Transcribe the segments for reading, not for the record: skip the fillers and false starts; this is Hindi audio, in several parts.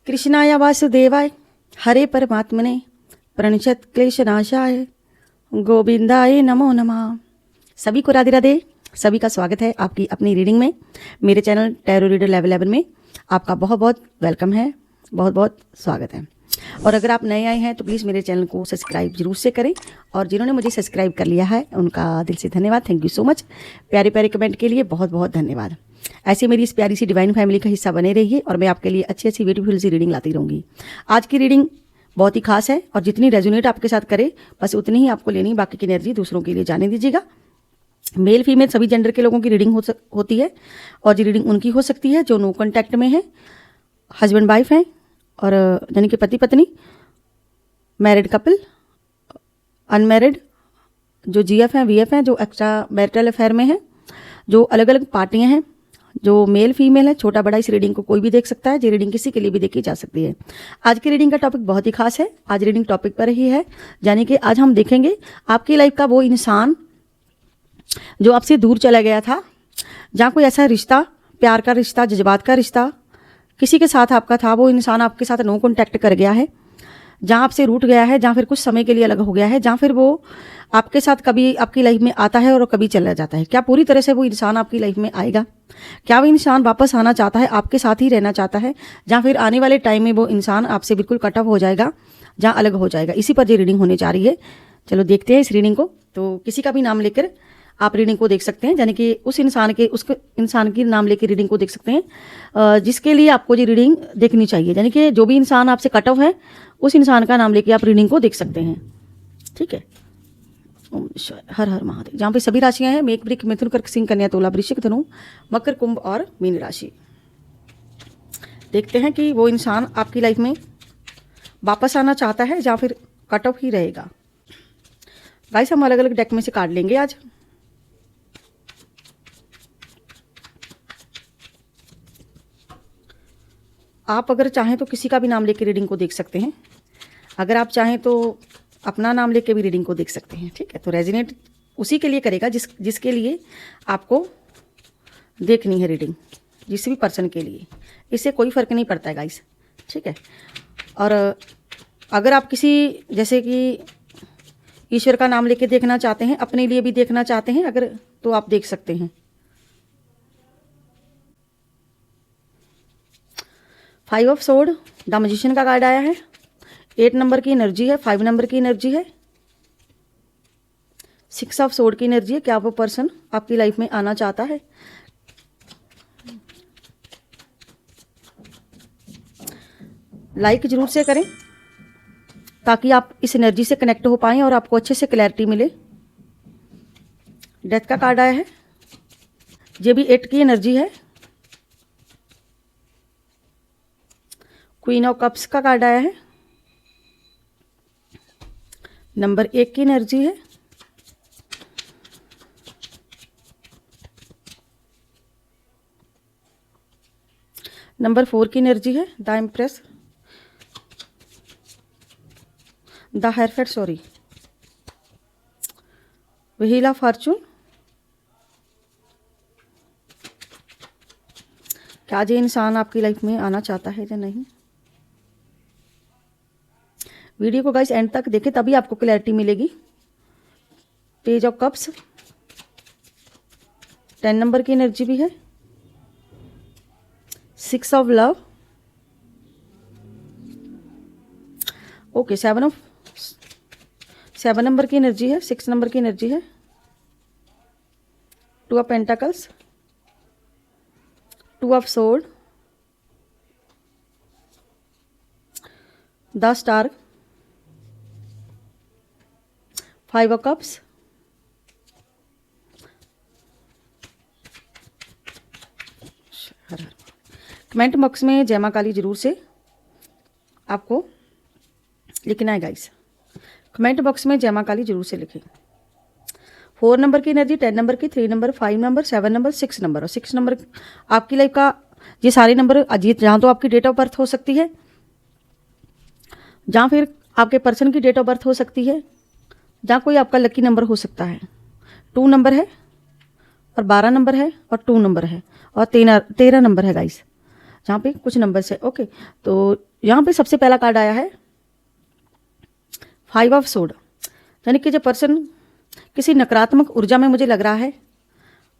कृष्णाय वासुदेवाय हरे परमात्मने प्रणश्यत क्लेशनाशाय गोविंदाय नमो नमः। सभी को राधे राधे। सभी का स्वागत है आपकी अपनी रीडिंग में। मेरे चैनल टैरो रीडर लेवल 11 में आपका बहुत बहुत वेलकम है, बहुत बहुत स्वागत है। और अगर आप नए आए हैं तो प्लीज़ मेरे चैनल को सब्सक्राइब जरूर से करें, और जिन्होंने मुझे सब्सक्राइब कर लिया है उनका दिल से धन्यवाद। Thank you so much. प्यारे प्यारे कमेंट के लिए बहुत बहुत धन्यवाद। ऐसे मेरी इस प्यारी सी डिवाइन फैमिली का हिस्सा बने रहिए और मैं आपके लिए अच्छी अच्छी ब्यूटीफुल सी रीडिंग लाती रहूँगी। आज की रीडिंग बहुत ही खास है और जितनी रेजोनेट आपके साथ करे बस उतनी ही आपको लेनी, बाकी की एनर्जी दूसरों के लिए जाने दीजिएगा। मेल फीमेल सभी जेंडर के लोगों की रीडिंग होती है और ये रीडिंग उनकी हो सकती है जो नो कॉन्टैक्ट में है, हस्बैंड वाइफ हैं और यानी कि पति पत्नी, मैरिड कपल, अनमैरिड, जो जीएफ हैं वीएफ हैं, जो एक्स्ट्रा मैरिटल अफेयर में हैं, जो अलग अलग पार्टियां हैं, जो मेल फीमेल है, छोटा बड़ा इस रीडिंग को कोई भी देख सकता है। ये रीडिंग किसी के लिए भी देखी जा सकती है। आज की रीडिंग का टॉपिक बहुत ही खास है। आज रीडिंग टॉपिक पर ही है, यानी कि आज हम देखेंगे आपकी लाइफ का वो इंसान जो आपसे दूर चला गया था, जहाँ कोई ऐसा रिश्ता, प्यार का रिश्ता, जज्बात का रिश्ता किसी के साथ आपका था, वो इंसान आपके साथ नो कॉन्टैक्ट कर गया है, जहाँ आपसे रूठ गया है, जहाँ फिर कुछ समय के लिए अलग हो गया है, जहाँ फिर वो आपके साथ कभी आपकी लाइफ में आता है और कभी चला जाता है। क्या पूरी तरह से वो इंसान आपकी लाइफ में आएगा? क्या वो इंसान वापस आना चाहता है, आपके साथ ही रहना चाहता है, जहाँ फिर आने वाले टाइम में वो इंसान आपसे बिल्कुल कट ऑफ हो जाएगा, जहाँ अलग हो जाएगा? इसी पर ये रीडिंग होने जा रही है। चलो देखते हैं इस रीडिंग को। तो किसी का भी नाम लेकर आप रीडिंग को देख सकते हैं, यानी कि उस इंसान की नाम लेकर रीडिंग को देख सकते हैं जिसके लिए आपको ये रीडिंग देखनी चाहिए। यानी कि जो भी इंसान आपसे कट ऑफ है उस इंसान का नाम लेके आप रीडिंग को देख सकते हैं। ठीक है। ओम हर हर महादेव। जहाँ पे सभी राशियां हैं, मेघ, वृश्चिक, मिथुन, कर्क, सिंह, कन्या, तुला, वृश्चिक, धनु, मकर, कुंभ और मीन राशि। देखते हैं कि वो इंसान आपकी लाइफ में वापस आना चाहता है या फिर कट ऑफ ही रहेगा। गाइस हम अलग अलग डेक में से कार्ड लेंगे आज। आप अगर चाहें तो किसी का भी नाम लेके रीडिंग को देख सकते हैं, अगर आप चाहें तो अपना नाम लेके भी रीडिंग को देख सकते हैं। ठीक है। तो रेजिनेट उसी के लिए करेगा जिसके लिए आपको देखनी है रीडिंग, जिस भी पर्सन के लिए। इससे कोई फ़र्क नहीं पड़ता है गाइस। ठीक है। और अगर आप किसी जैसे कि ईश्वर का नाम लेके देखना चाहते हैं, अपने लिए भी देखना चाहते हैं अगर, तो आप देख सकते हैं। 5 ऑफ सोर्ड, द मैजिशियन का कार्ड आया है। 8 नंबर की एनर्जी है, 5 नंबर की एनर्जी है, 6 ऑफ सोर्ड की एनर्जी है। क्या वो पर्सन आपकी लाइफ में आना चाहता है? लाइक जरूर से करें ताकि आप इस एनर्जी से कनेक्ट हो पाएं और आपको अच्छे से क्लैरिटी मिले। डेथ का कार्ड आया है, ये भी 8 की एनर्जी है। क्वीन ऑफ कप्स का कार्ड आया है, नंबर 1 की एनर्जी है। नंबर 4 की एनर्जी है, the empress, the hierophant, sorry, wheel of fortune. क्या ये इंसान आपकी लाइफ में आना चाहता है या नहीं? वीडियो को गाइस एंड तक देखें तभी आपको क्लैरिटी मिलेगी। पेज ऑफ कप्स, 10 नंबर की एनर्जी भी है। 6 ऑफ लव, ओके, 7 नंबर की एनर्जी है, 6 नंबर की एनर्जी है। 2 of pentacles, 2 of sword, the star, 5 of cups, comment box में जय मां काली जरूर से आपको लिखना है गाइस। कमेंट बॉक्स में जय मां काली जरूर से लिखें। 4 नंबर की एनर्जी, 10 नंबर की, 3 नंबर, 5 नंबर, 7 नंबर, 6 नंबर। और 6 नंबर आपकी लाइफ का ये सारे नंबर अजीत, जहाँ तो आपकी डेट ऑफ बर्थ हो सकती है, जहाँ फिर आपके पर्सन की डेट ऑफ बर्थ हो सकती है, जहाँ कोई आपका लकी नंबर हो सकता है। 2 नंबर है और 12 नंबर है और 2 नंबर है और 13 नंबर है गाइस, जहाँ पे कुछ नंबर से। ओके, तो यहाँ पे सबसे पहला कार्ड आया है 5 ऑफ सोर्ड, यानी कि जो पर्सन किसी नकारात्मक ऊर्जा में मुझे लग रहा है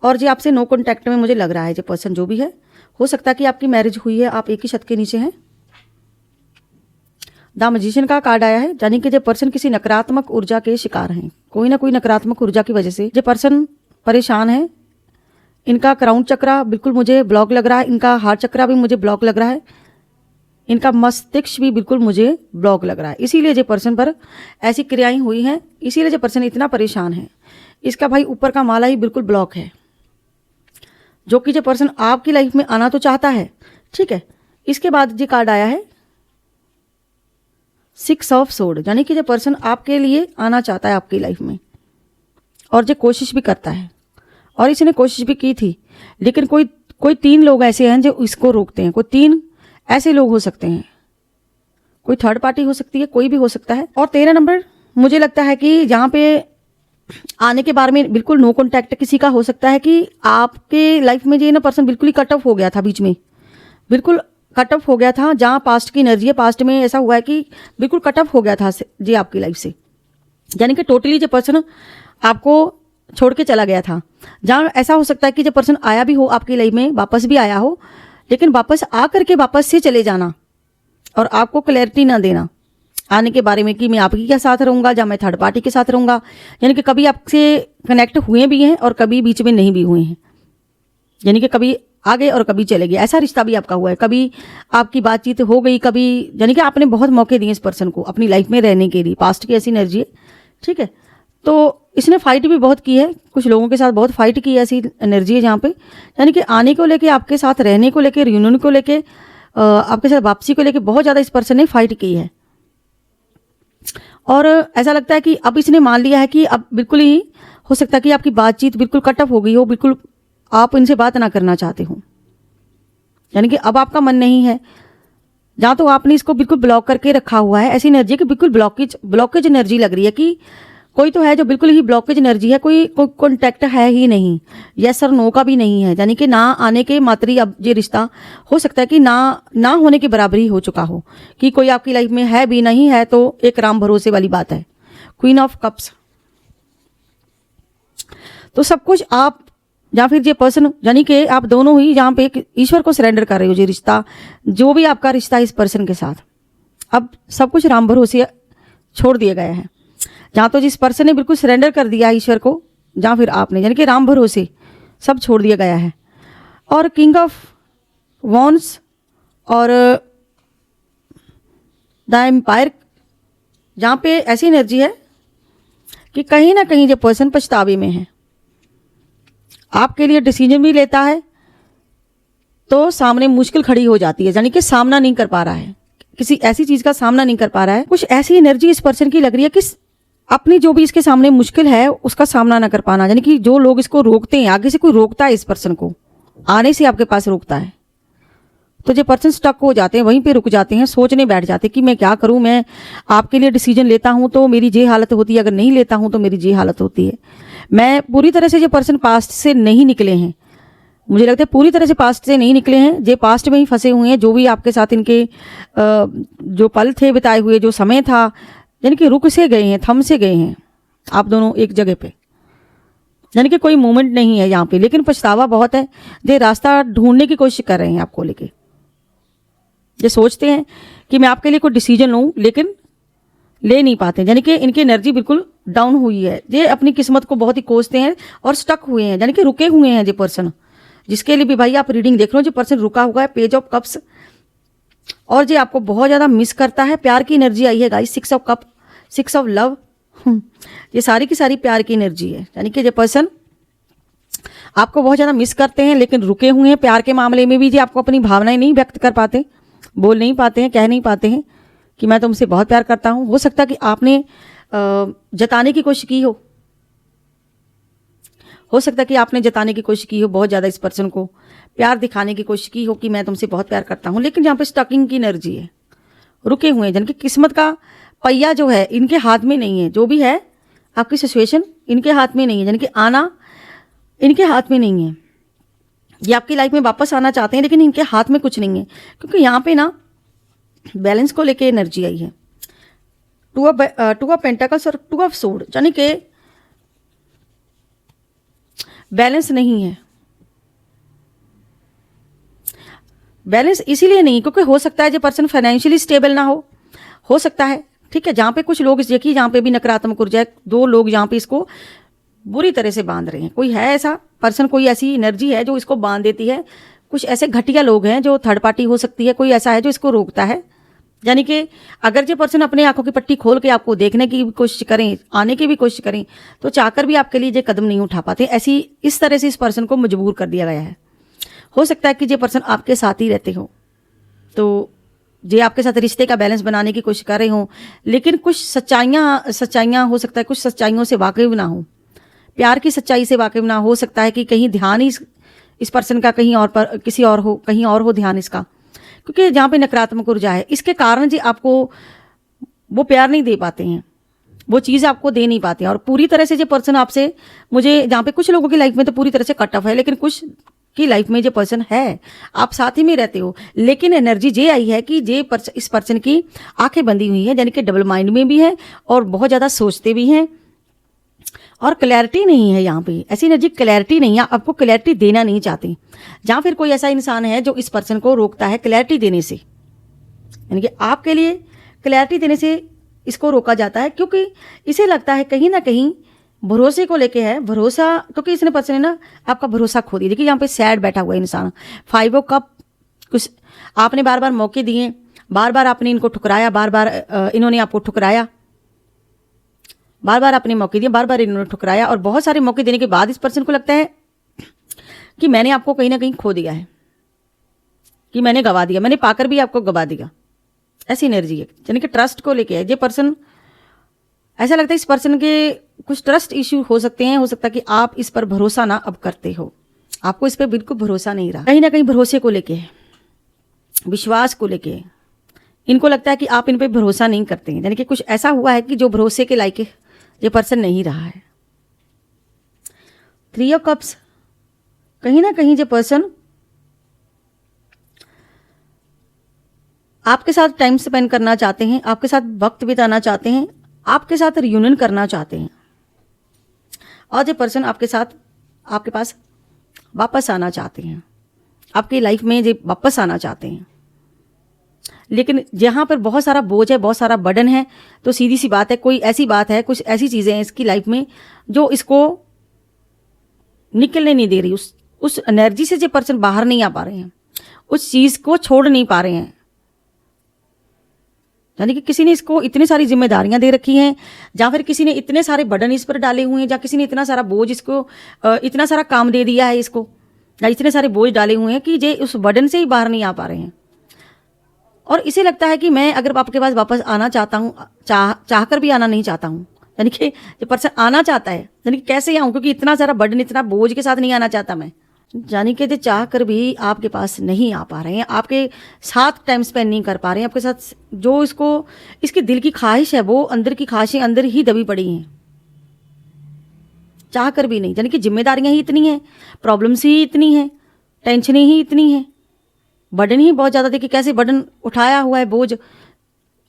और जो आपसे नो कॉन्टैक्ट में मुझे लग रहा है, जो पर्सन जो भी है, हो सकता है कि आपकी मैरिज हुई है, आप एक ही छत के नीचे हैं। द मैजिशियन का कार्ड आया है, यानी कि जो पर्सन किसी नकारात्मक ऊर्जा के शिकार हैं, कोई ना कोई नकारात्मक ऊर्जा की वजह से जो पर्सन परेशान है। इनका क्राउन चक्रा बिल्कुल मुझे ब्लॉक लग रहा है, इनका हार्ट चक्रा भी मुझे ब्लॉक लग रहा है, इनका मस्तिष्क भी बिल्कुल मुझे ब्लॉक लग रहा है। इसीलिए जो पर्सन पर ऐसी क्रियाएं हुई हैं, इसीलिए जो पर्सन इतना परेशान है। इसका भाई ऊपर का माला ही बिल्कुल ब्लॉक है, जो कि जो पर्सन आपकी लाइफ में आना तो चाहता है, ठीक है। इसके बाद जो कार्ड आया है 6 ऑफ सोर्ड, यानी कि जो पर्सन आपके लिए आना चाहता है आपकी लाइफ में और जो कोशिश भी करता है, और इसने कोशिश भी की थी, लेकिन कोई 3 लोग ऐसे हैं जो इसको रोकते हैं। कोई 3 ऐसे लोग हो सकते हैं, कोई थर्ड पार्टी हो सकती है, कोई भी हो सकता है। और 13 नंबर मुझे लगता है कि यहाँ पे आने के बारे में बिल्कुल नो कॉन्टैक्ट किसी का हो सकता है कि आपके लाइफ में ये ना पर्सन बिल्कुल ही कट ऑफ हो गया था, बीच में बिल्कुल कट ऑफ हो गया था। जहाँ पास्ट की एनर्जी है, पास्ट में ऐसा हुआ है कि बिल्कुल कट ऑफ हो गया था जी आपकी लाइफ से, यानी कि टोटली जो पर्सन आपको छोड़ के चला गया था। जहाँ ऐसा हो सकता है कि जो पर्सन आया भी हो आपकी लाइफ में, वापस भी आया हो, लेकिन वापस आ करके वापस से चले जाना और आपको क्लैरिटी ना देना आने के बारे में कि मैं आपके साथ रहूंगा या मैं थर्ड पार्टी के साथ रहूंगा। यानी कि कभी आपसे कनेक्ट हुए भी हैं और कभी बीच में नहीं भी हुए हैं, यानी कि कभी आ गए और कभी चले गए। ऐसा रिश्ता भी आपका हुआ है, कभी आपकी बातचीत हो गई, कभी यानी कि आपने बहुत मौके दिए इस पर्सन को अपनी लाइफ में रहने के लिए। पास्ट की ऐसी एनर्जी है, ठीक है। तो इसने फाइट भी बहुत की है, कुछ लोगों के साथ बहुत फाइट की है, ऐसी एनर्जी है जहाँ पे, यानी कि आने को लेके, आपके साथ रहने को लेके, रियूनियन को लेके, आपके साथ वापसी को लेके बहुत ज़्यादा इस पर्सन ने फाइट की है। और ऐसा लगता है कि अब इसने मान लिया है कि अब बिल्कुल ही हो सकता है कि आपकी बातचीत बिल्कुल कट ऑफ हो गई हो, बिल्कुल आप इनसे बात ना करना चाहते हो, यानी कि अब आपका मन नहीं है। जहाँ तो आपने इसको बिल्कुल ब्लॉक करके रखा हुआ है, ऐसी एनर्जी कि बिल्कुल ब्लॉकेज एनर्जी लग रही है कि कोई तो है जो बिल्कुल ही ब्लॉकेज एनर्जी है, कोई कॉन्टैक्ट है ही नहीं, यस और नो का भी नहीं है, यानी कि ना आने के मात्र ही अब ये रिश्ता हो सकता है कि ना होने के बराबर ही हो चुका हो, कि कोई आपकी लाइफ में है भी नहीं है, तो एक राम भरोसे वाली बात है। क्वीन ऑफ कप्स, तो सब कुछ आप या फिर ये पर्सन, यानी कि आप दोनों ही यहाँ पे ईश्वर को सरेंडर कर रहे हो। ये रिश्ता, जो भी आपका रिश्ता इस पर्सन के साथ, अब सब कुछ राम भरोसे छोड़ दिया गया है। जहाँ तो जिस पर्सन ने बिल्कुल सरेंडर कर दिया ईश्वर को, जहाँ फिर आपने, यानी कि राम भरोसे सब छोड़ दिया गया है। और किंग ऑफ वॉन्स और द एम्पायर, जहाँ पे ऐसी एनर्जी है कि कहीं ना कहीं जो पर्सन पछतावे में है, आपके लिए डिसीजन भी लेता है तो सामने मुश्किल खड़ी हो जाती है, यानी कि सामना नहीं कर पा रहा है, किसी ऐसी चीज का सामना नहीं कर पा रहा है। कुछ ऐसी एनर्जी इस पर्सन की लग रही है कि अपनी जो भी इसके सामने मुश्किल है उसका सामना ना कर पाना, यानी कि जो लोग इसको रोकते हैं, आगे से कोई रोकता है इस पर्सन को आने से, आपके पास रोकता है, तो जो पर्सन स्टक हो जाते हैं, वहीं पे रुक जाते हैं, सोचने बैठ जाते हैं कि मैं क्या करूं, मैं आपके लिए डिसीजन लेता हूं तो मेरी ये हालत होती है, अगर नहीं लेता हूं तो मेरी ये हालत होती है। मैं पूरी तरह से जो पर्सन पास्ट से नहीं निकले हैं, मुझे लगता है पूरी तरह से पास्ट से नहीं निकले हैं, जो पास्ट में ही फंसे हुए हैं। जो भी आपके साथ इनके जो पल थे बिताए हुए, जो समय था, यानी कि रुक से गए हैं, थम से गए हैं आप दोनों एक जगह पे, यानी कि कोई मूवमेंट नहीं है यहाँ पे, लेकिन पछतावा बहुत है। ये रास्ता ढूंढने की कोशिश कर रहे हैं आपको लेके, ये सोचते हैं कि मैं आपके लिए कोई डिसीजन लूँ, लेकिन ले नहीं पाते, यानी कि इनकी एनर्जी बिल्कुल डाउन हुई है। ये अपनी किस्मत को बहुत ही कोसते हैं और स्टक हुए हैं, यानी कि रुके हुए हैं। ये पर्सन जिसके लिए भी भाई आप रीडिंग देख रहे हो, जो पर्सन रुका हुआ है, पेज ऑफ कप्स, और जो आपको बहुत ज़्यादा मिस करता है। प्यार की एनर्जी आई है guys, 6 of cup, 6 of love, ये सारी की सारी प्यार की एनर्जी है, यानी कि ये पर्सन आपको बहुत ज़्यादा मिस करते हैं, लेकिन रुके हुए हैं प्यार के मामले में भी। जी आपको अपनी भावनाएं नहीं व्यक्त कर पाते, बोल नहीं पाते हैं, कह नहीं पाते हैं कि मैं तुमसे बहुत प्यार करता हूँ। हो सकता है कि आपने जताने की कोशिश की हो सकता है कि आपने जताने की कोशिश की हो बहुत ज़्यादा, इस पर्सन को प्यार दिखाने की कोशिश की हो कि मैं तुमसे बहुत प्यार करता हूँ, लेकिन यहाँ पे स्टकिंग की एनर्जी है, रुके हुए हैं, जिनकी किस्मत का पहिया जो है इनके हाथ में नहीं है। जो भी है आपकी सिचुएशन इनके हाथ में नहीं है, यानी कि आना इनके हाथ में नहीं है। ये आपकी लाइफ में वापस आना चाहते हैं, लेकिन इनके हाथ में कुछ नहीं है, क्योंकि यहाँ पे ना बैलेंस को लेके एनर्जी आई है। टू ऑफ पेंटाकल्स और टू ऑफ सोर्ड, यानी कि बैलेंस नहीं है। बैलेंस इसीलिए नहीं क्योंकि हो सकता है जो पर्सन फाइनेंशियली स्टेबल ना हो सकता है, ठीक है। जहाँ पे कुछ लोग देखिए, जहाँ पे भी नकारात्मक ऊर्जा है, दो लोग यहाँ पे इसको बुरी तरह से बांध रहे हैं। कोई है ऐसा पर्सन, कोई ऐसी एनर्जी है जो इसको बांध देती है। कुछ ऐसे घटिया लोग हैं जो थर्ड पार्टी हो सकती है, कोई ऐसा है जो इसको रोकता है। यानी कि अगर जो पर्सन अपने आंखों की पट्टी खोल के आपको देखने की कोशिश करें, आने की भी कोशिश करें, तो चाहकर भी आपके लिए ये कदम नहीं उठा पाते। ऐसी इस तरह से इस पर्सन को मजबूर कर दिया गया है। हो सकता है कि ये पर्सन आपके साथ ही रहते हो, तो ये आपके साथ रिश्ते का बैलेंस बनाने की कोशिश कर रहे हो, लेकिन कुछ सच्चाइयाँ हो सकता है, कुछ सच्चाइयों से वाकिफ ना हो, प्यार की सच्चाई से वाकिफ ना हो सकता है कि कहीं ध्यान ही इस पर्सन का कहीं और पर किसी और हो, कहीं और हो ध्यान इसका, क्योंकि जहाँ पे नकारात्मक ऊर्जा है इसके कारण जी आपको वो प्यार नहीं दे पाते हैं, वो चीज़ आपको दे नहीं पाते हैं। और पूरी तरह से जो पर्सन आपसे, मुझे जहाँ पे कुछ लोगों की लाइफ में तो पूरी तरह से कट ऑफ है, लेकिन कुछ की लाइफ में जो पर्सन है आप साथ ही में रहते हो, लेकिन एनर्जी ये आई है कि इस पर्सन की आंखें बंदी हुई है, यानी कि डबल माइंड में भी है और बहुत ज़्यादा सोचते भी हैं और क्लैरिटी नहीं है। यहाँ पे ऐसी एनर्जी क्लैरिटी नहीं है, आपको क्लैरिटी देना नहीं चाहते। जहाँ फिर कोई ऐसा इंसान है जो इस पर्सन को रोकता है क्लैरिटी देने से, यानी कि आपके लिए क्लैरिटी देने से इसको रोका जाता है, क्योंकि इसे लगता है कहीं ना कहीं भरोसे को लेके है, भरोसा, क्योंकि इसने पर्सन ने ना आपका भरोसा खो दिया। देखिए यहाँ पे सैड बैठा हुआ है इंसान, 5 ऑफ कप, कुछ आपने बार बार मौके दिए, बार बार आपने इनको ठुकराया, बार बार इन्होंने आपको ठुकराया, बार बार आपने मौके दिए, बार बार इन्होंने ठुकराया, और बहुत सारे मौके देने के बाद इस पर्सन को लगता है कि मैंने आपको कहीं ना कहीं खो दिया है, कि मैंने गवा दिया, मैंने पाकर भी आपको गवा दिया। ऐसी एनर्जी है, यानी कि ट्रस्ट को लेके है ये पर्सन। ऐसा लगता है इस पर्सन के कुछ ट्रस्ट इश्यू हो सकते हैं, हो सकता है कि आप इस पर भरोसा ना अब करते हो, आपको इस पर बिल्कुल भरोसा नहीं रहा, कहीं ना कहीं भरोसे को लेके, विश्वास को लेके इनको लगता है कि आप इन पे भरोसा नहीं करते हैं, यानी कि कुछ ऐसा हुआ है कि जो भरोसे के लायक ये पर्सन नहीं रहा है। 3 ऑफ कप्स, कहीं ना कहीं ये पर्सन आपके साथ टाइम स्पेंड करना चाहते हैं, आपके साथ वक्त बिताना चाहते हैं, आपके साथ रियूनियन करना चाहते हैं, और ये पर्सन आपके साथ आपके पास वापस आना चाहते हैं, आपकी लाइफ में ये वापस आना चाहते हैं। लेकिन जहाँ पर बहुत सारा बोझ है, बहुत सारा बर्डन है, तो सीधी सी बात है, कोई ऐसी बात है, कुछ ऐसी चीज़ें हैं इसकी लाइफ में जो इसको निकलने नहीं दे रही, उस एनर्जी से जो पर्सन बाहर नहीं आ पा रहे हैं, उस चीज़ को छोड़ नहीं पा रहे हैं। यानी कि किसी ने इसको इतनी सारी जिम्मेदारियां दे रखी हैं, या फिर किसी ने इतने सारे बर्डन इस पर डाले हुए हैं, या किसी ने इतना सारा बोझ इसको, इतना सारा काम दे दिया है इसको, या इतने सारे बोझ डाले हुए हैं कि ये उस बर्डन से ही बाहर नहीं आ पा रहे हैं। और इसे लगता है कि मैं अगर आपके पास वापस आना चाहता हूँ, चाहकर भी आना नहीं चाहता हूँ, यानी कि जो पर्सन आना चाहता है, यानी कि कैसे आऊँ, क्योंकि इतना सारा बर्डन, इतना बोझ के साथ नहीं आना चाहता मैं, यानी कि जो चाह कर भी आपके पास नहीं आ पा रहे हैं, आपके साथ टाइम स्पेंड नहीं कर पा रहे हैं, आपके साथ जो इसके दिल की ख्वाहिश है, वो अंदर की ख्वाहिशें अंदर ही दबी पड़ी हैं, चाह कर भी नहीं। यानी कि जिम्मेदारियां ही इतनी हैं, प्रॉब्लम्स ही इतनी हैं, टेंशनें ही इतनी हैं, बर्डन ही बहुत ज़्यादा। देखिए कैसे बर्डन उठाया हुआ है, बोझ।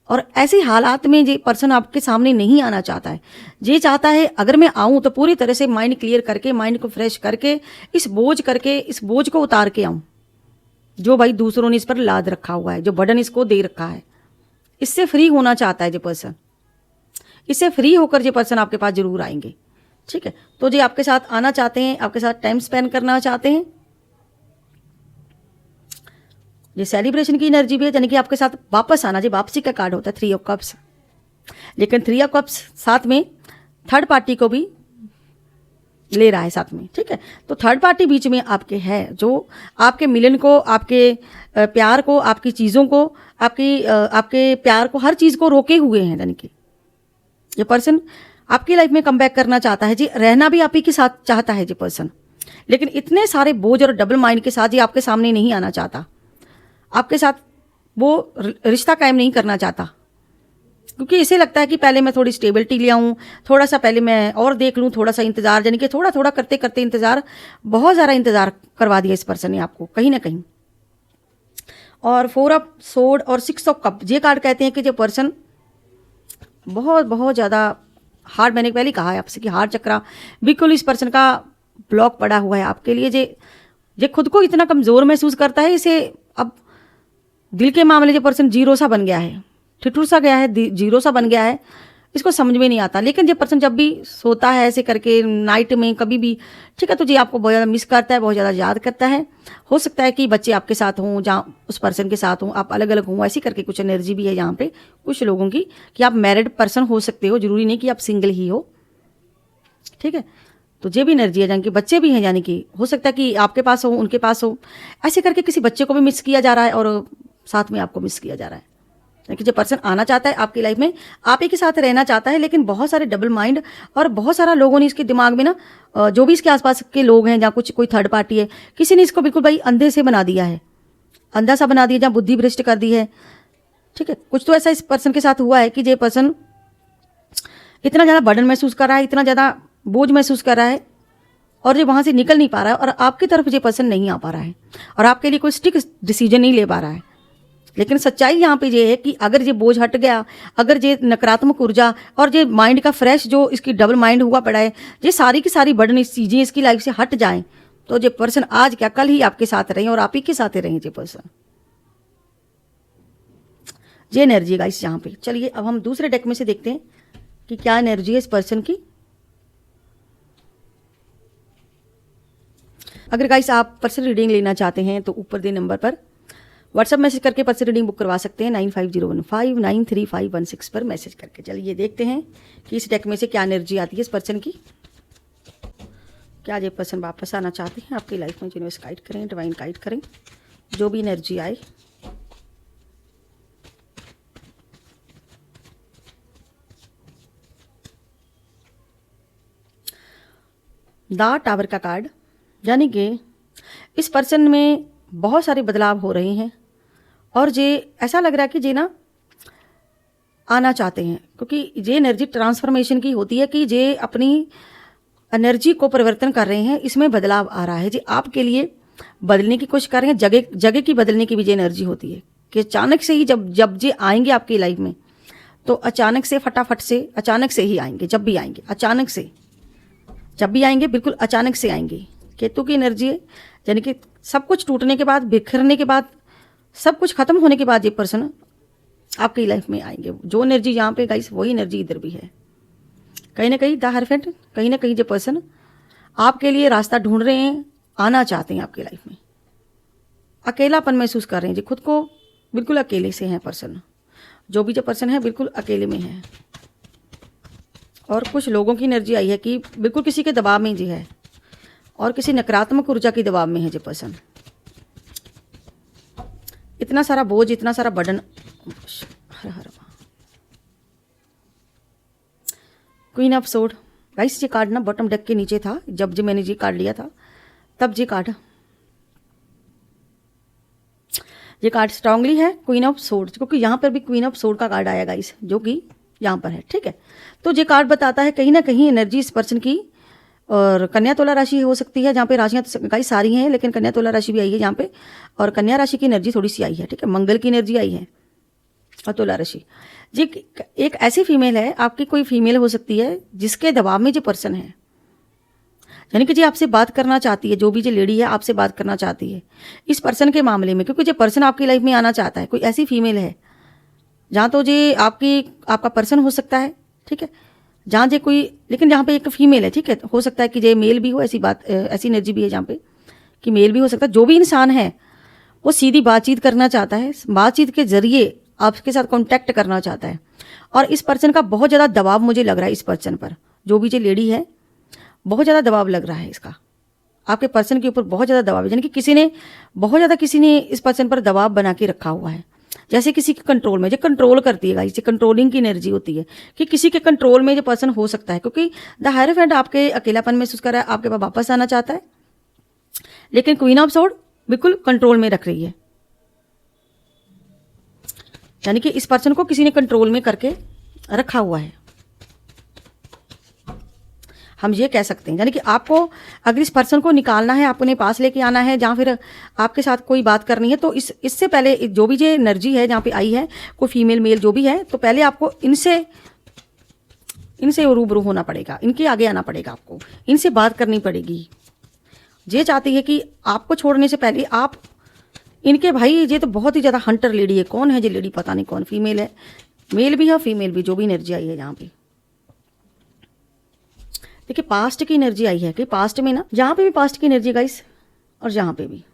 और ऐसे हालात में ये पर्सन आपके सामने नहीं आना चाहता है, ये चाहता है अगर मैं आऊँ तो पूरी तरह से माइंड क्लियर करके, माइंड को फ्रेश करके, इस बोझ को उतार के आऊँ जो भाई दूसरों ने इस पर लाद रखा हुआ है, जो बर्डन इसको दे रखा है, इससे फ्री होना चाहता है ये पर्सन। इससे फ्री होकर ये पर्सन आपके पास जरूर आएंगे, ठीक है। तो ये आपके साथ आना चाहते हैं, आपके साथ टाइम स्पेंड करना चाहते हैं। ये सेलिब्रेशन की एनर्जी भी है, यानी कि आपके साथ वापस आना, जो वापसी का कार्ड होता है 3 ऑफ कप्स। लेकिन 3 ऑफ कप्स साथ में थर्ड पार्टी को भी ले रहा है साथ में, ठीक है। तो थर्ड पार्टी बीच में आपके है, जो आपके मिलन को, आपके प्यार को, आपकी चीज़ों को, आपके प्यार को, हर चीज़ को रोके हुए हैं। यानी कि ये पर्सन आपकी लाइफ में कमबैक करना चाहता है जी, रहना भी आप ही के साथ चाहता है ये पर्सन, लेकिन इतने सारे बोझ और डबल माइंड के साथ ये आपके सामने नहीं आना चाहता, आपके साथ वो रिश्ता कायम नहीं करना चाहता, क्योंकि इसे लगता है कि पहले मैं थोड़ी स्टेबिलिटी ले आऊँ, थोड़ा सा पहले मैं और देख लूँ, थोड़ा सा इंतज़ार, यानी कि थोड़ा थोड़ा करते करते इंतज़ार, बहुत ज़्यादा इंतज़ार करवा दिया इस पर्सन ने आपको कहीं ना कहीं। और 4 ऑफ सोर्ड और 6 ऑफ कप, ये कार्ड कहते हैं कि जो पर्सन बहुत बहुत ज़्यादा हार्ड, मैंने पहले कहा है आपसे कि हार्ड चक्रा बिल्कुल इस पर्सन का ब्लॉक पड़ा हुआ है आपके लिए। जे खुद को इतना कमज़ोर महसूस करता है, इसे अब दिल के मामले जो पर्सन जीरो सा बन गया है, ठिठुर सा गया है, जीरो सा बन गया है, इसको समझ में नहीं आता। लेकिन जो पर्सन जब भी सोता है ऐसे करके नाइट में कभी भी, ठीक है, तो जी आपको बहुत ज़्यादा मिस करता है, बहुत ज़्यादा याद करता है। हो सकता है कि बच्चे आपके साथ हों, जहाँ उस पर्सन के साथ हों, आप अलग अलग हों, ऐसी करके कुछ एनर्जी भी है यहाँ पे कुछ लोगों की कि आप मैरिड पर्सन हो सकते हो, जरूरी नहीं कि आप सिंगल ही हो, ठीक है। तो ये भी एनर्जी है, यानी कि बच्चे भी हैं, यानी कि हो सकता है कि आपके पास हो, उनके पास हो, ऐसे करके किसी बच्चे को भी मिस किया जा रहा है और साथ में आपको मिस किया जा रहा है। कि जो पर्सन आना चाहता है आपकी लाइफ में, आप ही के साथ रहना चाहता है, लेकिन बहुत सारे डबल माइंड और बहुत सारा लोगों ने इसके दिमाग में ना, जो भी इसके आसपास के लोग हैं, जहाँ कुछ कोई थर्ड पार्टी है, किसी ने इसको बिल्कुल भाई अंधे से बना दिया है, अंधा सा बना दिया, जहाँ बुद्धि भ्रष्ट कर दी है, ठीक है। कुछ तो ऐसा इस पर्सन के साथ हुआ है कि ये पर्सन इतना ज़्यादा बर्डन महसूस कर रहा है, इतना ज़्यादा बोझ महसूस कर रहा है, और ये वहाँ से निकल नहीं पा रहा है, और आपकी तरफ ये पर्सन नहीं आ पा रहा है, और आपके लिए कोई स्टिक डिसीजन नहीं ले पा रहा है। लेकिन सच्चाई यहाँ पे ये है कि अगर ये बोझ हट गया, अगर ये नकारात्मक ऊर्जा और ये माइंड का फ्रेश जो इसकी डबल माइंड हुआ पड़ा है, ये सारी की सारी बर्डन चीज़ें इसकी लाइफ से हट जाएं, तो ये पर्सन आज क्या कल ही आपके साथ रहें और आप ही के साथ रहें ये पर्सन। ये एनर्जी गाइस यहाँ पे। चलिए अब हम दूसरे डेक में से देखते हैं कि क्या एनर्जी है इस पर्सन की। अगर गाइस आप पर्सन रीडिंग लेना चाहते हैं तो ऊपर दे नंबर पर व्हाट्सअप मैसेज करके पर्सन रीडिंग बुक करवा सकते हैं, 9501593516 पर मैसेज करके। चलिए देखते हैं कि इस डेक में से क्या एनर्जी आती है इस पर्सन की। क्या ये पर्सन वापस आना चाहते हैं आपकी लाइफ में? यूनिवर्स गाइड करें, डिवाइन गाइड करें, जो भी एनर्जी आए। द टावर का कार्ड, यानी कि इस पर्सन में बहुत सारे बदलाव हो रहे हैं, और ये ऐसा लग रहा है कि ये ना आना चाहते हैं, क्योंकि ये एनर्जी ट्रांसफॉर्मेशन की होती है कि ये अपनी एनर्जी को परिवर्तन कर रहे हैं, इसमें बदलाव आ रहा है, जी आपके लिए बदलने की कोशिश कर रहे हैं, जगह की बदलने की भी ये एनर्जी होती है कि अचानक से ही जब ये आएंगे आपकी लाइफ में, तो अचानक से फटाफट से अचानक से ही आएंगे, जब भी आएंगे अचानक से, जब भी आएंगे बिल्कुल अचानक से आएंगे। केतु की एनर्जी है, यानी कि सब कुछ टूटने के बाद, बिखरने के बाद, सब कुछ खत्म होने के बाद ये पर्सन आपकी लाइफ में आएंगे। जो एनर्जी यहाँ पे गाइस वही एनर्जी इधर भी है। कहीं ना कहीं द हरफेंट, कहीं ना कहीं ये पर्सन आपके लिए रास्ता ढूंढ रहे हैं, आना चाहते हैं आपकी लाइफ में। अकेलापन महसूस कर रहे हैं जी, खुद को बिल्कुल अकेले से हैं पर्सन, जो भी जो पर्सन है बिल्कुल अकेले में है। और कुछ लोगों की एनर्जी आई है कि बिल्कुल किसी के दबाव में जी है, और किसी नकारात्मक ऊर्जा के दबाव में है जो पर्सन। इतना सारा बोझ, इतना सारा burden. Her her queen of sword guys, ये कार्ड ना बॉटम डेक के नीचे था, जब मैंने ये कार्ड लिया था तब ये कार्ड स्ट्रांगली है क्वीन ऑफ सोर्ड, क्योंकि यहाँ पर भी क्वीन ऑफ सोर्ड का कार्ड आया गाइस, जो कि यहाँ पर है, ठीक है। तो ये कार्ड बताता है कहीं ना कहीं एनर्जी इस पर्सन की, और कन्या तुला राशि हो सकती है, जहाँ पे राशियाँ तो गाइस सारी हैं, लेकिन कन्या तुला राशि भी आई है यहाँ पे, और कन्या राशि की एनर्जी थोड़ी सी आई है, ठीक है। मंगल की एनर्जी आई है और तुला राशि। जी एक ऐसी फीमेल है, आपकी कोई फीमेल हो सकती है जिसके दबाव में जो पर्सन है, यानी कि जी आपसे बात करना चाहती है, जो भी जो लेडी है आपसे बात करना चाहती है इस पर्सन के मामले में, क्योंकि जो पर्सन आपकी लाइफ में आना चाहता है, कोई ऐसी फीमेल है जहाँ तो जी आपका पर्सन हो सकता है, ठीक है, जहाँ जे कोई, लेकिन जहाँ पे एक फीमेल है, ठीक है, हो सकता है कि जे मेल भी हो, ऐसी एनर्जी भी है जहाँ पे कि मेल भी हो सकता है। जो भी इंसान है वो सीधी बातचीत करना चाहता है, बातचीत के जरिए आपके साथ कांटेक्ट करना चाहता है, और इस पर्सन का बहुत ज़्यादा दबाव मुझे लग रहा है इस पर्सन पर, जो भी जो लेडी है बहुत ज़्यादा दबाव लग रहा है इसका, आपके पर्सन के ऊपर बहुत ज़्यादा दबाव है, यानी कि किसी ने इस पर्सन पर दबाव बना के रखा हुआ है, जैसे किसी के कंट्रोल में, जो कंट्रोल करती है, इसे कंट्रोलिंग की एनर्जी होती है कि किसी के कंट्रोल में जो पर्सन हो सकता है, क्योंकि द हायरोफेंट आपके अकेलापन महसूस कर रहा है, आपके पास वापस आना चाहता है, लेकिन क्वीन ऑफ सोर्ड बिल्कुल कंट्रोल में रख रही है, यानी कि इस पर्सन को किसी ने कंट्रोल में करके रखा हुआ है। हम ये कह सकते हैं। यानी कि आपको अगर इस पर्सन को निकालना है, अपने पास लेके आना है, जहाँ फिर आपके साथ कोई बात करनी है, तो इससे पहले जो भी ये एनर्जी है जहाँ पे आई है, कोई फीमेल मेल जो भी है, तो पहले आपको इनसे रूबरू होना पड़ेगा, इनके आगे आना पड़ेगा, आपको इनसे बात करनी पड़ेगी। ये चाहती है कि आपको छोड़ने से पहले आप इनके, भाई ये तो बहुत ही ज़्यादा हंटर लेडी है। कौन है ये लेडी, पता नहीं कौन, फीमेल है, मेल भी है फीमेल भी, जो भी एनर्जी आई है यहाँ पे। देखिए पास्ट की एनर्जी आई है कि पास्ट में ना, यहाँ पे भी पास्ट की एनर्जी गाइस, और यहाँ पे भी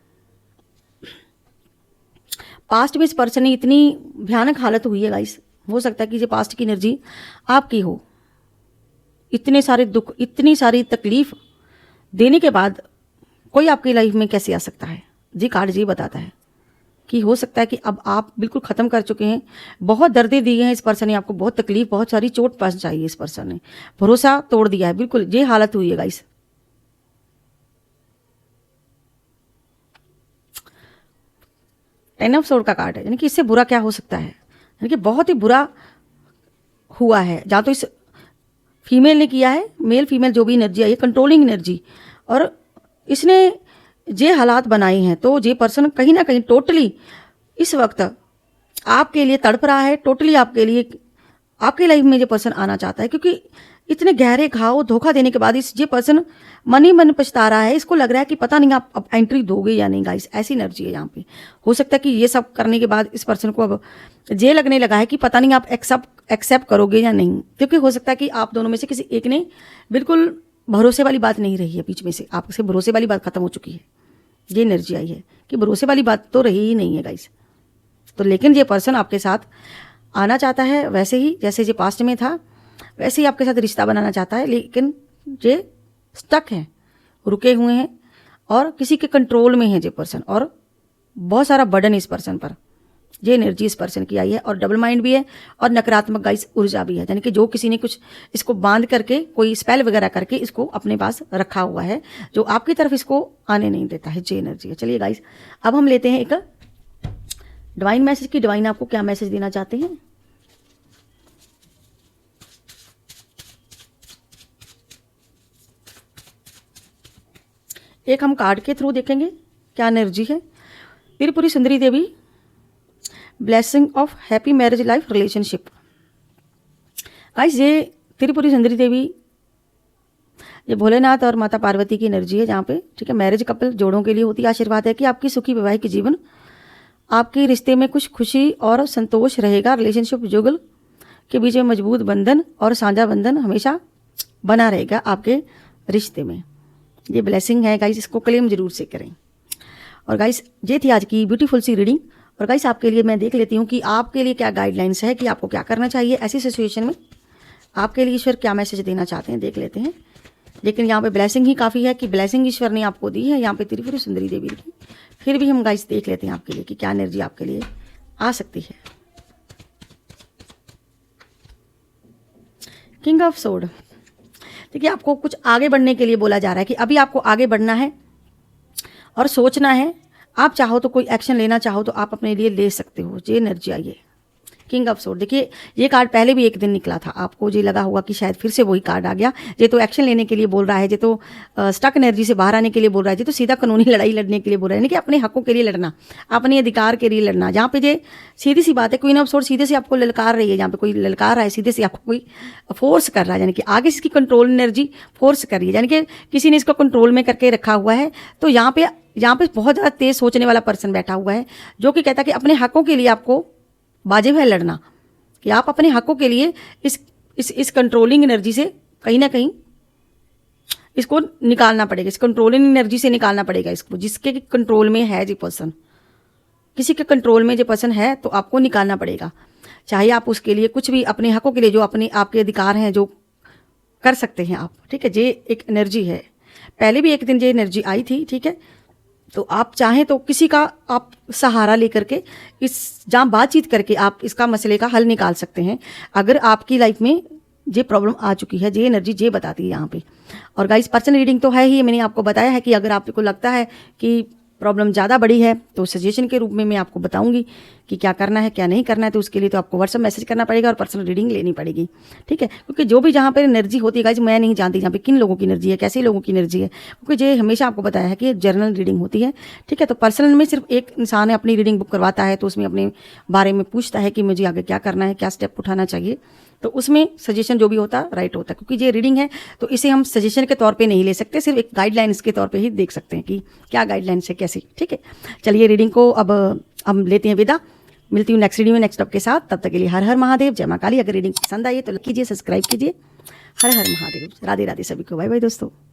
पास्ट में इस पर्सन की इतनी भयानक हालत हुई है गाइस, हो सकता है कि ये पास्ट की एनर्जी आपकी हो। इतने सारे दुख, इतनी सारी तकलीफ देने के बाद कोई आपकी लाइफ में कैसे आ सकता है। जी कार्ड जी बताता है कि हो सकता है कि अब आप बिल्कुल ख़त्म कर चुके हैं, बहुत दर्दे दिए हैं इस पर्सन ने आपको, बहुत तकलीफ, बहुत सारी चोट पहुंचाई है इस पर्सन ने, भरोसा तोड़ दिया है, बिल्कुल ये हालत हुई है गाइस। टेन ऑफ सोर्ड का कार्ड है, यानी कि इससे बुरा क्या हो सकता है, यानी कि बहुत ही बुरा हुआ है। जहाँ तो इस फीमेल ने किया है, मेल फीमेल जो भी एनर्जी आई है, कंट्रोलिंग एनर्जी, और इसने ये हालात बनाए हैं, तो ये पर्सन कहीं ना कहीं टोटली इस वक्त आपके लिए तड़प रहा है, टोटली आपके लिए, आपके लाइफ में ये पर्सन आना चाहता है, क्योंकि इतने गहरे घाव, धोखा देने के बाद ये पर्सन मन ही मन पछता रहा है। इसको लग रहा है कि पता नहीं आप अब एंट्री दोगे या नहीं गाइस, ऐसी एनर्जी है यहाँ पे। हो सकता है कि ये सब करने के बाद इस पर्सन को अब ये लगने लगा है कि पता नहीं आप एक्सेप्ट करोगे या नहीं, क्योंकि हो सकता है कि आप दोनों में से किसी एक ने, बिल्कुल भरोसे वाली बात नहीं रही है बीच में से, आपसे भरोसे वाली बात खत्म हो चुकी है। ये एनर्जी आई है कि भरोसे वाली बात तो रही ही नहीं है गाइस। तो लेकिन ये पर्सन आपके साथ आना चाहता है, वैसे ही जैसे ये पास्ट में था वैसे ही आपके साथ रिश्ता बनाना चाहता है, लेकिन ये स्टक है, रुके हुए हैं, और किसी के कंट्रोल में है ये पर्सन, और बहुत सारा बर्डन इस पर्सन पर। ये एनर्जी इस पर्सन की आई है, और डबल माइंड भी है, और नकारात्मक गाइस ऊर्जा भी है, यानी कि जो किसी ने कुछ इसको बांध करके, कोई स्पेल वगैरह करके इसको अपने पास रखा हुआ है, जो आपकी तरफ इसको आने नहीं देता है। ये एनर्जी है। चलिए गाइस, अब हम लेते हैं एक डिवाइन मैसेज की। डिवाइन आपको क्या मैसेज देना चाहते हैं। एक हम कार्ड के थ्रू देखेंगे क्या एनर्जी है। Tripura Sundari Devi, blessing of happy marriage life relationship. Guys ये त्रिपुरी सुंदरी देवी, ये भोलेनाथ और माता पार्वती की एनर्जी है जहाँ पे, ठीक है, मैरिज कपल जोड़ों के लिए होती है। आशीर्वाद है कि आपकी सुखी वैवाहिक जीवन, आपके रिश्ते में कुछ खुशी और संतोष रहेगा। रिलेशनशिप जुगल के बीच में मजबूत बंधन और साझा बंधन हमेशा बना रहेगा आपके रिश्ते में। ये ब्लेसिंग है गाइस, इसको क्लेम जरूर से करें। और गाइस ये थी आज की ब्यूटीफुल सी रीडिंग। और गाइस आपके लिए मैं देख लेती हूँ कि आपके लिए क्या गाइडलाइंस है, कि आपको क्या करना चाहिए ऐसी सिचुएशन में, आपके लिए ईश्वर क्या मैसेज देना चाहते हैं, देख लेते हैं। लेकिन यहाँ पे ब्लेसिंग ही काफ़ी है कि ब्लेसिंग ईश्वर ने आपको दी है यहाँ पे त्रिपुरी सुंदरी देवी की। फिर भी हम गाइस देख लेते हैं आपके लिए कि क्या एनर्जी आपके लिए आ सकती है। किंग ऑफ सोर्ड, देखिए आपको कुछ आगे बढ़ने के लिए बोला जा रहा है कि अभी आपको आगे बढ़ना है और सोचना है। आप चाहो तो कोई एक्शन लेना चाहो तो आप अपने लिए ले सकते हो। ये एनर्जी आई है किंग ऑफ सोर्ड। देखिए ये कार्ड पहले भी एक दिन निकला था, आपको ये लगा होगा कि शायद फिर से वही कार्ड आ गया। ये तो एक्शन लेने के लिए बोल रहा है, ये तो स्टक एनर्जी से बाहर आने के लिए बोल रहा है, ये तो सीधा कानूनी लड़ाई लड़ने के लिए बोल रहा है, यानी कि अपने हकों के लिए लड़ना, अपने अधिकार के लिए लड़ना। जहाँ पे ये सीधी सी बात है, क्वीन ऑफ सोर्ड सीधे से आपको ललकार रही है, जहाँ पे कोई ललकार रहा है, सीधे से आपको कोई फोर्स कर रहा है, यानी कि आगे इसकी कंट्रोल एनर्जी फोर्स कर रही है, यानी कि किसी ने इसको कंट्रोल में करके रखा हुआ है। तो यहाँ पे बहुत ज़्यादा तेज सोचने वाला पर्सन बैठा हुआ है, जो कि कहता है कि अपने हकों के लिए आपको वाजिब है लड़ना, कि आप अपने हकों के लिए इस कंट्रोलिंग एनर्जी से कहीं ना कहीं इसको निकालना पड़ेगा, इस कंट्रोलिंग एनर्जी से निकालना पड़ेगा इसको, जिसके कंट्रोल में है जो पर्सन, किसी के कंट्रोल में जो पर्सन है तो आपको निकालना पड़ेगा। चाहे आप उसके लिए कुछ भी अपने हकों के लिए जो अपने आपके अधिकार हैं जो कर सकते हैं आप, ठीक है। ये एक एनर्जी है, पहले भी एक दिन ये एनर्जी आई थी, ठीक है। तो आप चाहें तो किसी का आप सहारा लेकर के जहाँ बातचीत करके आप इसका मसले का हल निकाल सकते हैं। अगर आपकी लाइफ में ये प्रॉब्लम आ चुकी है, ये एनर्जी ये बताती है यहाँ पे। और गाइस पर्सनल रीडिंग तो है ही, मैंने आपको बताया है कि अगर आपको लगता है कि प्रॉब्लम ज़्यादा बड़ी है तो सजेशन के रूप में मैं आपको बताऊंगी कि क्या करना है क्या नहीं करना है। तो उसके लिए तो आपको व्हाट्सएप मैसेज करना पड़ेगा और पर्सनल रीडिंग लेनी पड़ेगी, ठीक है। क्योंकि जो भी जहाँ पर एनर्जी होती है गाइस, मैं नहीं जानती जहाँ पे किन लोगों की एनर्जी है, कैसे लोगों की एनर्जी है, क्योंकि ये हमेशा आपको बताया है कि जर्नल रीडिंग होती है, ठीक है। तो पर्सनल में सिर्फ एक इंसान है अपनी रीडिंग बुक करवाता है, तो उसमें अपने बारे में पूछता है कि मुझे आगे क्या करना है, क्या स्टेप उठाना चाहिए, तो उसमें सजेशन जो भी होता है राइट होता है। क्योंकि ये रीडिंग है तो इसे हम सजेशन के तौर पे नहीं ले सकते, सिर्फ एक गाइडलाइंस के तौर पे ही देख सकते हैं कि क्या गाइडलाइंस है कैसी, ठीक है। चलिए रीडिंग को अब हम लेते हैं विदा। मिलती हूँ नेक्स्ट रीडिंग में नेक्स्ट टॉप के साथ। तब तक के लिए हर हर महादेव, जय मां काली। अगर रीडिंग पसंद आई है तो लाइक कीजिए, सब्सक्राइब कीजिए। हर हर महादेव, राधे राधे सभी को, बाय बाय दोस्तों।